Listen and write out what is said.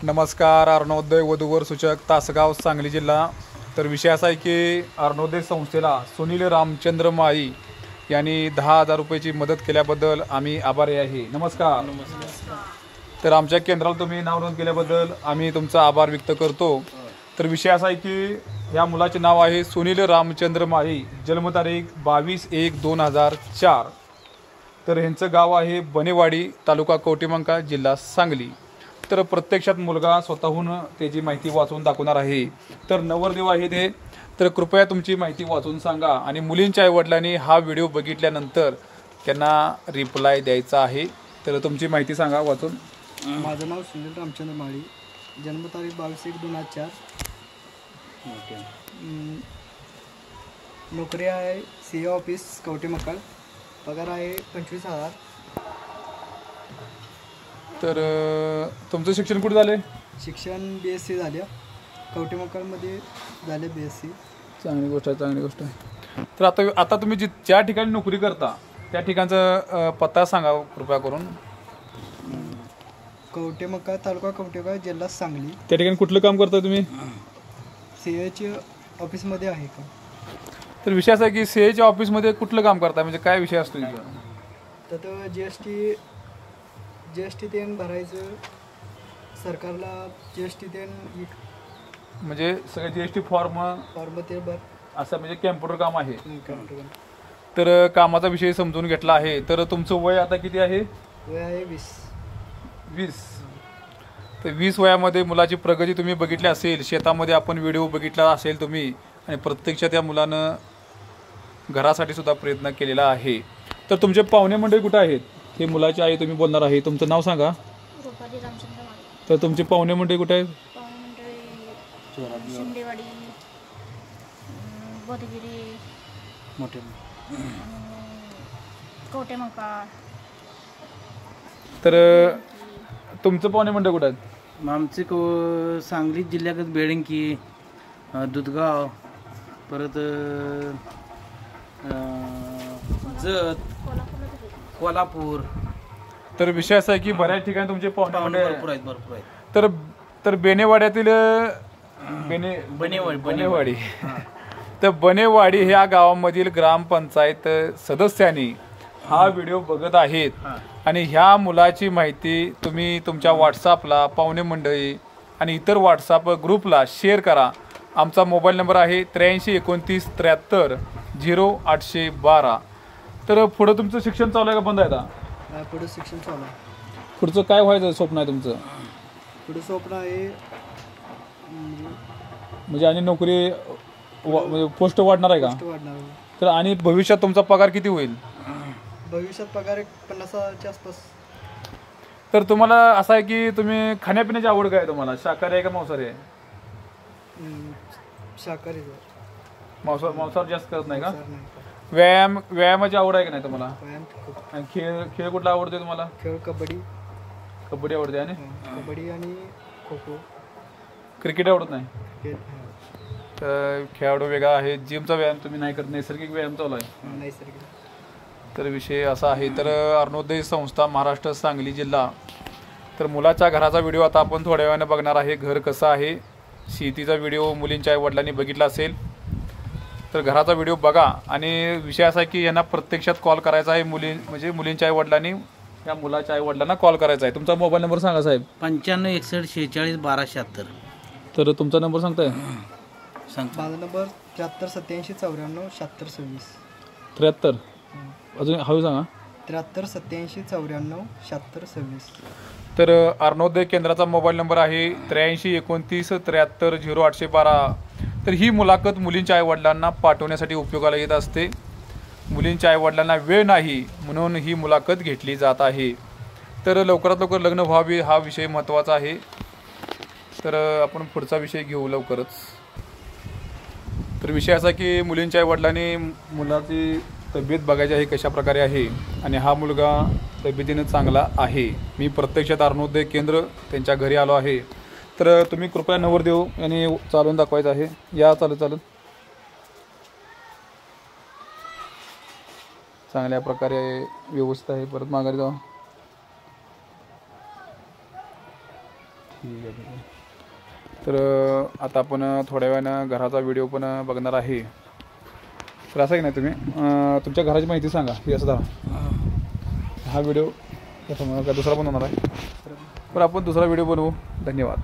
नमस्कार. अरुणोदय वधूवर सूचक तासगाव सांगली जिल्हा. तर विषय असा आहे की अरुणोदय संस्थेला सुनील रामचंद्र माळी यांनी 10,000 रुपयाची मदत केल्याबद्दल आम्ही आभारी आहे. नमस्कार. तर आमच्या केंद्राला तुम्ही नाव नोंद केल्याबद्दल आम्ही तुमचा आभार व्यक्त करतो. तर विषय असा आहे की ह्या मुलाचे नाव आहे सुनील रामचंद्र माळी, जन्मतारीख 22/1/2004. तर ह्यांचं गाव आहे बनेवाडी, तालुका कवठेमंकाळ, जिल्हा सांगली. तर प्रत्यक्षात मुलगा स्वतःहून त्याची माहिती वाचून दाखवणार आहे. तर नवरदेव आहे ते. तर कृपया तुमची माहिती वाचून सांगा आणि मुलींच्या आईवडिलांनी हा व्हिडिओ बघितल्यानंतर त्यांना रिप्लाय द्यायचा आहे. तर तुमची माहिती सांगा वाचून. माझं नाव सुनील रामचंद्र माळी, जन्मतारीख 22/1/2004. नोकरी आहे सी ऑफिस कवठेमंकाळ, पगार आहे 25,000. तर तुमचं शिक्षण कुठे झालं? शिक्षण BSc झाले, कवठेमंकाळमध्ये झाले BSc. चांगली गोष्ट आहे, चांगली गोष्ट आहे. तर आता तुम्ही ज्या ठिकाणी नोकरी करता त्या ठिकाणचा पत्ता सांगा कृपया करून. कवठेमंकाळ, तालुका कवठेमंकाळ, जिल्हा सांगली. त्या ठिकाणी कुठलं काम करता तुम्ही? CAच्या ऑफिसमध्ये आहे का? तर विषय असा आहे की CAच्या ऑफिसमध्ये कुठलं काम करता, म्हणजे काय विषय असतो तुमचा? तर GST तेन भरायचं, सरकारला GST तेन म्हणजे सगळे GST फॉर्म ते भर असं, म्हणजे कॅम्प्युटर काम आहे. तर कामाचा विषय समजून घेतला आहे. तर तुमचं वय आता किती आहे? वय आहे 20. तर 20 वयामध्ये मुलाची प्रगती तुम्ही बघितली असेल. शेतामध्ये आपण व्हिडिओ बघितला असेल तुम्ही, आणि प्रत्यक्षात त्या मुलानं घरासाठी सुद्धा प्रयत्न केलेला आहे. तर तुमचे पाहुणे मंडळी कुठे आहेत? हे मुलाची आई तुम्ही बोलणार आहे. तुमचं नाव सांगा. तर तुमचे पाहुणे मंडळी कुठे आहेत? शिंदेवाडी, बोधगिरी, कवठेमंकाळ. तर तुमचं पाहुणे मंडळ कुठे आहेत? आमचे सांगली जिल्ह्यात बेळंकी, दुधगाव, परत जत, कोल्हापूर. तर विषय असा आहे की बऱ्याच ठिकाणी तुमचे पाहुणे भरपूर आहेत. तर बेनेवाड्यातील बनेवाडी तर बनेवाडी ह्या गावामधील ग्रामपंचायत सदस्यांनी हा व्हिडिओ बघत आहेत. आणि ह्या मुलाची माहिती तुम्ही तुमच्या व्हॉट्सअपला, पाहुणे मंडळी आणि इतर व्हॉट्सअप ग्रुपला शेअर करा. आमचा मोबाईल नंबर आहे 8329730812. तर पुढं तुमचं शिक्षण चालू आहे का बंद आहे आता? पुढे शिक्षण चालू आहे. पुढचं काय व्हायचं स्वप्न आहे तुमचं? पुढे स्वप्न आहे म्हणजे आणि नोकरी म्हणजे पोस्ट वाढणार आहे का? वाढणार. तर आणि भविष्यात तुमचा पगार किती होईल? भविष्यात पगार 50,000च्या आसपास. तर तुम्हाला असं आहे की तुम्ही खाण्यापिण्याची आवड काय आहे तुम्हाला? शाकाहारी आहे का मांसाहारी आहे? शाकाहारी. मांसाहार जास्त करत नाही का? व्यायामाची आवड आहे की नाही तुम्हाला? आणि खेळ कुठला आवडते तुम्हाला? खेळ कबड्डी आवडते. आणि कबड्डी आणि खो खो. क्रिकेट आवडत नाही? तर खेळाडू वेगळा आहे. जिमचा व्यायाम तुम्ही नाही करत, नैसर्गिक व्यायाम चालू आहे? नैसर्गिक. तर विषय असा आहे. तर अरुणोदय संस्था, महाराष्ट्र, सांगली जिल्हा. तर मुलाच्या घराचा व्हिडिओ आता आपण थोड्या वेळाने बघणार आहे. घर कसं आहे, शेतीचा व्हिडिओ मुलींच्या आईवडिलांनी बघितला असेल तर घराचा व्हिडिओ बघा. आणि विषय असा आहे की यांना प्रत्यक्षात कॉल करायचा आहे. म्हणजे मुलींच्या आईवडिलांनी या मुलाच्या आईवडिलांना कॉल करायचा आहे. तुमचा मोबाईल नंबर सांगा साहेब. 9561461276. तर तुमचा नंबर सांगताय? माझा नंबर 7387947626. 73 अजून हळू सांगा. 7387947626. तर अरुणोदय केंद्राचा मोबाईल नंबर आहे 8329730812. तर ही मुलाखत मुलींच्या आईवडिलांना पाठवण्यासाठी उपयोगाला येत असते. मुलींच्या आईवडिलांना वेळ नाही म्हणून ही मुलाखत घेतली जात आहे. तर लवकरात लवकर लग्न व्हावे हा विषय महत्त्वाचा आहे. तर आपण पुढचा विषय घेऊ लवकरच. तर विषय असा की मुलींच्या आईवडिलांनी मुलाची तब्येत बघायची आहे कशा प्रकारे आहे, आणि हा मुलगा तब्येतीनं चांगला आहे. मी प्रत्यक्षात अरुणोदय केंद्र त्यांच्या घरी आलो आहे. तर तुम्ही कृपया नवरदेव यांनी चालवून दाखवायचं आहे. या चालत चांगल्या प्रकारे व्यवस्था आहे. परत माघारी जावा. ठीक आहे. तर आता आपण थोड्या वेळानं घराचा व्हिडिओ पण बघणार आहे. तर असं आहे की नाही, तुम्ही तुमच्या घराची माहिती सांगा. हे असं हा व्हिडिओ का दुसरा पण होणार आहे. तर आपण दुसरा व्हिडिओ बनवू. धन्यवाद.